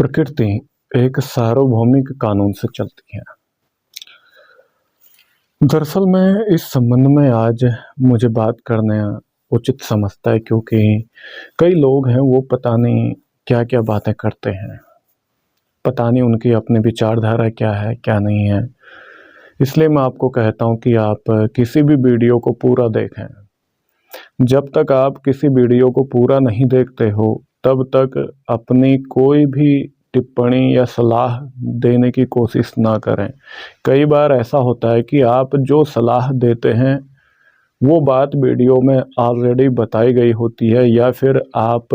प्रकृति एक सार्वभौमिक कानून से चलती है। दरअसल मैं इस संबंध में आज मुझे बात करना उचित समझता है, क्योंकि कई लोग हैं वो पता नहीं क्या-क्या बातें करते हैं। पता नहीं उनकी अपनी विचारधारा क्या है, क्या नहीं है। इसलिए मैं आपको कहता हूँ कि आप किसी भी वीडियो को पूरा देखें। जब तक आप किसी वीडियो को पूरा नहीं देखते हो, तब तक अपनी कोई भी टिप्पणी या सलाह देने की कोशिश ना करें। कई बार ऐसा होता है कि आप जो सलाह देते हैं, वो बात वीडियो में ऑलरेडी बताई गई होती है, या फिर आप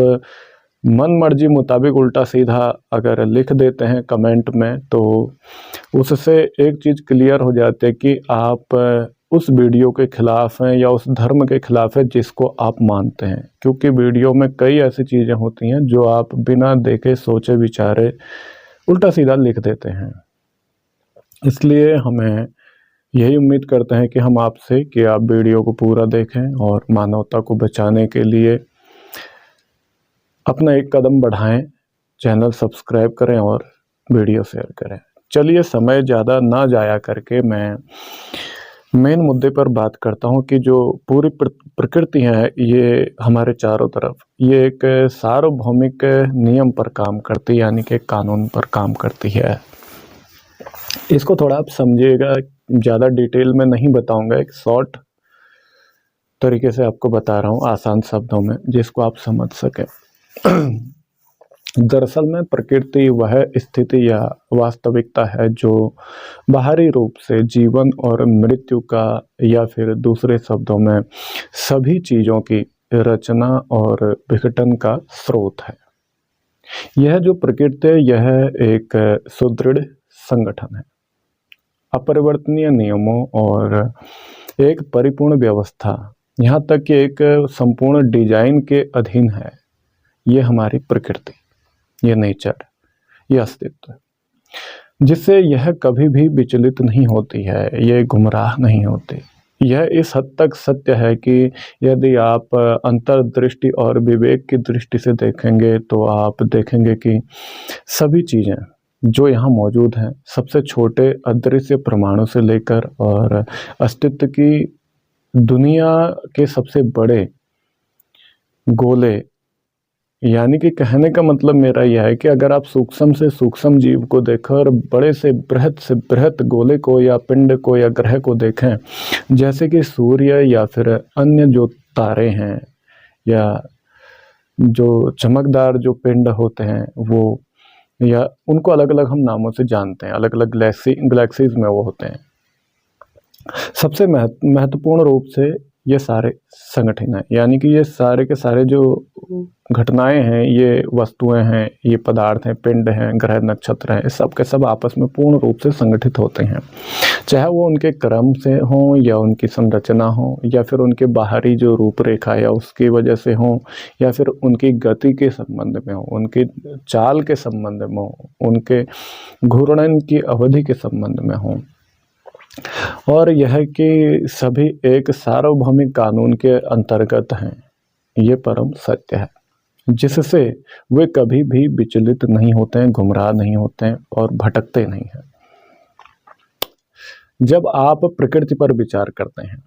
मन मर्जी मुताबिक उल्टा-सीधा अगर लिख देते हैं कमेंट में, तो उससे एक चीज़ क्लियर हो जाती है कि आप उस वीडियो के खिलाफ हैं या उस धर्म के खिलाफ है जिसको आप मानते हैं। क्योंकि वीडियो में कई ऐसी चीज़ें होती हैं जो आप बिना देखे सोचे विचारे उल्टा-सीधा लिख देते हैं। इसलिए हमें यही उम्मीद करते हैं कि हम आपसे कि आप वीडियो को पूरा देखें और मानवता को बचाने के लिए अपना एक कदम बढ़ाएं, चैनल सब्सक्राइब करें और वीडियो शेयर करें। चलिए समय ज़्यादा ना जाया करके मैं मेन मुद्दे पर बात करता हूँ कि जो पूरी प्रकृति है ये हमारे चारों तरफ ये एक सार्वभौमिक नियम पर काम करती है, यानी कि कानून पर काम करती है। इसको थोड़ा आप समझिएगा, ज़्यादा डिटेल में नहीं बताऊंगा, एक शॉर्ट तरीके से आपको बता रहा हूँ आसान शब्दों में, जिसको आप समझ सकें। दरअसल में प्रकृति वह स्थिति या वास्तविकता है जो बाहरी रूप से जीवन और मृत्यु का, या फिर दूसरे शब्दों में सभी चीज़ों की रचना और विघटन का स्रोत है। यह जो प्रकृति है यह एक सुदृढ़ संगठन है, अपरिवर्तनीय नियमों और एक परिपूर्ण व्यवस्था, यहाँ तक कि एक संपूर्ण डिजाइन के अधीन है। ये हमारी प्रकृति, ये नेचर, ये अस्तित्व, जिससे यह कभी भी विचलित नहीं होती है, ये गुमराह नहीं होती। यह इस हद तक सत्य है कि यदि आप अंतर्दृष्टि और विवेक की दृष्टि से देखेंगे तो आप देखेंगे कि सभी चीज़ें जो यहाँ मौजूद हैं, सबसे छोटे अदृश्य परमाणु से लेकर और अस्तित्व की दुनिया के सबसे बड़े गोले, यानी कि कहने का मतलब मेरा यह है कि अगर आप सूक्ष्म से सूक्ष्म जीव को देखें और बड़े से बृहत गोले को या पिंड को या ग्रह को देखें, जैसे कि सूर्य या फिर अन्य जो तारे हैं या जो चमकदार जो पिंड होते हैं वो, या उनको अलग अलग हम नामों से जानते हैं, अलग अलग गैलेक्सीज में वो होते हैं। सबसे महत्वपूर्ण रूप से ये सारे संगठन हैं, यानी कि ये सारे के सारे जो घटनाएं हैं, ये वस्तुएं हैं, ये पदार्थ हैं, पिंड हैं, ग्रह नक्षत्र हैं, सब के सब आपस में पूर्ण रूप से संगठित होते हैं। चाहे वो उनके क्रम से हों या उनकी संरचना हो, या फिर उनके बाहरी जो रूपरेखा या उसकी वजह से हो, या फिर उनकी गति के संबंध में हो, उनकी चाल के संबंध में हो, उनके घूर्णन की अवधि के संबंध में हो, और यह कि सभी एक सार्वभौमिक कानून के अंतर्गत हैं। ये परम सत्य है जिससे वे कभी भी विचलित नहीं होते हैं, गुमराह नहीं होते हैं और भटकते नहीं हैं। जब आप प्रकृति पर विचार करते हैं,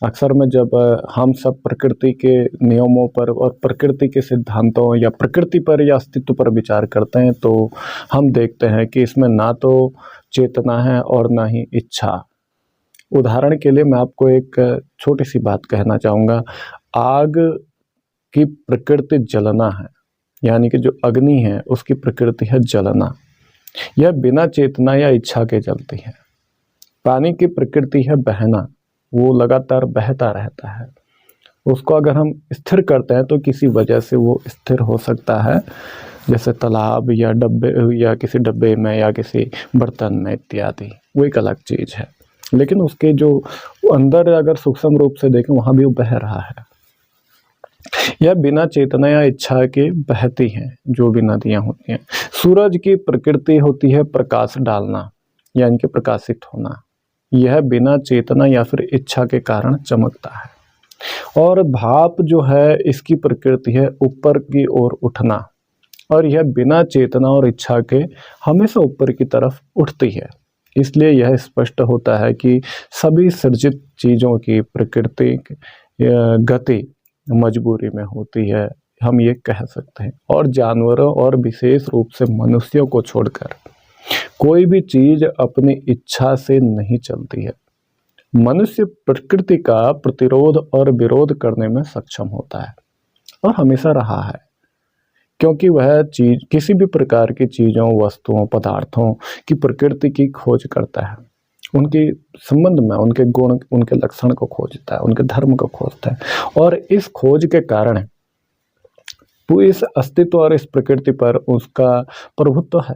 अक्सर में जब हम सब प्रकृति के नियमों पर और प्रकृति के सिद्धांतों या प्रकृति पर या अस्तित्व पर विचार करते हैं, तो हम देखते हैं कि इसमें ना तो चेतना है और ना ही इच्छा। उदाहरण के लिए मैं आपको एक छोटी सी बात कहना चाहूँगा। आग की प्रकृति जलना है, यानी कि जो अग्नि है उसकी प्रकृति है जलना। यह बिना चेतना या इच्छा के जलती है। पानी की प्रकृति है बहना, वो लगातार बहता रहता है। उसको अगर हम स्थिर करते हैं तो किसी वजह से वो स्थिर हो सकता है, जैसे तालाब या डब्बे या किसी डब्बे में या किसी बर्तन में इत्यादि, वो एक अलग चीज़ है। लेकिन उसके जो अंदर अगर सूक्ष्म रूप से देखें, वहाँ भी वो बह रहा है। यह बिना चेतना या इच्छा के बहती हैं जो भी नदियाँ होती हैं। सूरज की प्रकृति होती है प्रकाश डालना, यानी कि प्रकाशित होना। यह बिना चेतना या फिर इच्छा के कारण चमकता है। और भाप जो है इसकी प्रकृति है ऊपर की ओर उठना, और यह बिना चेतना और इच्छा के हमेशा ऊपर की तरफ उठती है। इसलिए यह स्पष्ट होता है कि सभी सृजित चीज़ों की प्राकृतिक गति मजबूरी में होती है, हम ये कह सकते हैं। और जानवरों और विशेष रूप से मनुष्यों को छोड़कर कोई भी चीज़ अपनी इच्छा से नहीं चलती है। मनुष्य प्रकृति का प्रतिरोध और विरोध करने में सक्षम होता है और हमेशा रहा है, क्योंकि वह चीज किसी भी प्रकार की चीज़ों, वस्तुओं, पदार्थों की प्रकृति की खोज करता है, उनके संबंध में उनके गुण, उनके लक्षण को खोजता है, उनके धर्म को खोजता है। और इस खोज के कारण वो इस अस्तित्व और इस प्रकृति पर उसका प्रभुत्व है,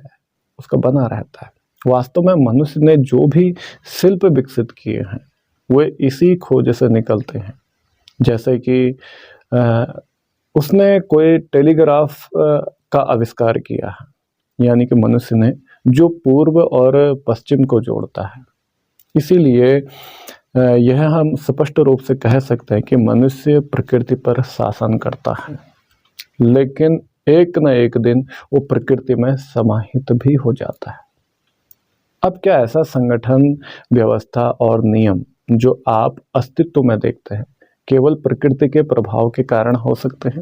उसका बना रहता है। वास्तव में मनुष्य ने जो भी शिल्प विकसित किए हैं वे इसी खोज से निकलते हैं। जैसे कि उसने कोई टेलीग्राफ का आविष्कार किया है, यानी कि मनुष्य ने, जो पूर्व और पश्चिम को जोड़ता है। इसीलिए यह हम स्पष्ट रूप से कह सकते हैं कि मनुष्य प्रकृति पर शासन करता है, लेकिन एक न एक दिन वो प्रकृति में समाहित भी हो जाता है। अब क्या ऐसा संगठन, व्यवस्था और नियम जो आप अस्तित्व में देखते हैं केवल प्रकृति के प्रभाव के कारण हो सकते हैं?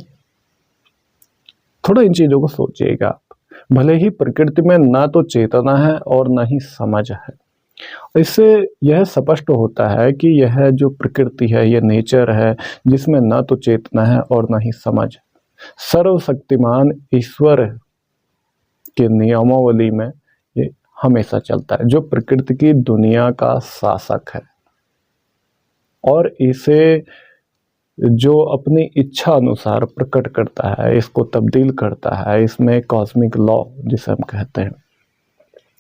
थोड़ा इन चीजों को सोचिएगा आप। भले ही प्रकृति में ना तो चेतना है और ना ही समझ है, इससे यह स्पष्ट होता है कि यह जो प्रकृति है, यह नेचर है जिसमें ना तो चेतना है और ना ही समझ, सर्वशक्तिमान ईश्वर के नियमावली में ये हमेशा चलता है, जो प्रकृति की दुनिया का शासक है और इसे जो अपनी इच्छा अनुसार प्रकट करता है, इसको तब्दील करता है। इसमें कॉस्मिक लॉ जिसे हम कहते हैं।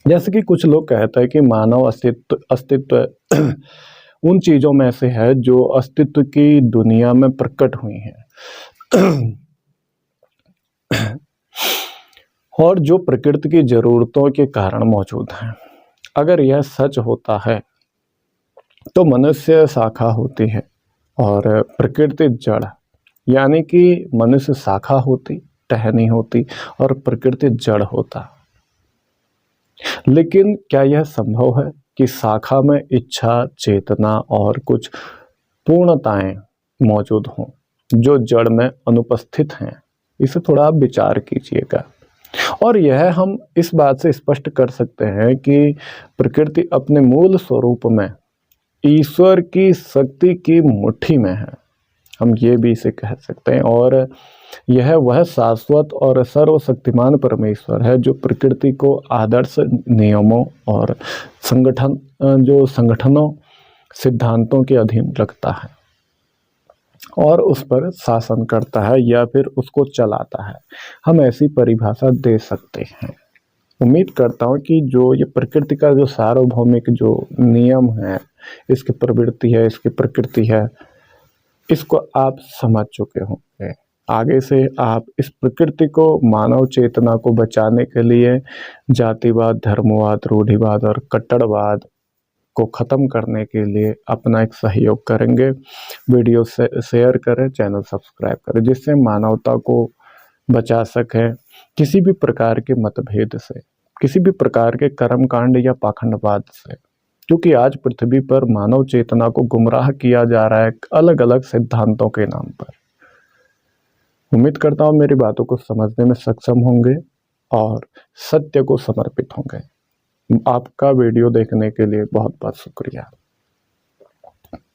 जैसे कि कुछ लोग कहते हैं कि मानव अस्तित्व उन चीज़ों में से है जो अस्तित्व की दुनिया में प्रकट हुई हैं और जो प्रकृति की जरूरतों के कारण मौजूद हैं। अगर यह सच होता है तो मनुष्य शाखा होती है और प्रकृति जड़, यानी कि मनुष्य शाखा होती, टहनी होती और प्रकृति जड़ होता। लेकिन क्या यह संभव है कि शाखा में इच्छा, चेतना और कुछ पूर्णताएं मौजूद हों जो जड़ में अनुपस्थित हैं? इसे थोड़ा आप विचार कीजिएगा। और यह हम इस बात से स्पष्ट कर सकते हैं कि प्रकृति अपने मूल स्वरूप में ईश्वर की शक्ति की मुट्ठी में है, हम ये भी इसे कह सकते हैं। और यह वह शाश्वत और सर्वशक्तिमान परमेश्वर है जो प्रकृति को आदर्श नियमों और संगठनों, सिद्धांतों के अधीन रखता है और उस पर शासन करता है या फिर उसको चलाता है। हम ऐसी परिभाषा दे सकते हैं। उम्मीद करता हूँ कि जो ये प्रकृति का जो सार्वभौमिक जो नियम है, इसकी प्रवृत्ति है, इसकी प्रकृति है, इसको आप समझ चुके होंगे। आगे से आप इस प्रकृति को, मानव चेतना को बचाने के लिए जातिवाद, धर्मवाद, रूढ़िवाद और कट्टरवाद को ख़त्म करने के लिए अपना एक सहयोग करेंगे। वीडियो से शेयर करें, चैनल सब्सक्राइब करें, जिससे मानवता को बचा सकें किसी भी प्रकार के मतभेद से, किसी भी प्रकार के कर्मकांड या पाखंडवाद से, क्योंकि आज पृथ्वी पर मानव चेतना को गुमराह किया जा रहा है अलग अलग सिद्धांतों के नाम पर। उम्मीद करता हूँ मेरी बातों को समझने में सक्षम होंगे और सत्य को समर्पित होंगे। आपका वीडियो देखने के लिए बहुत बहुत शुक्रिया।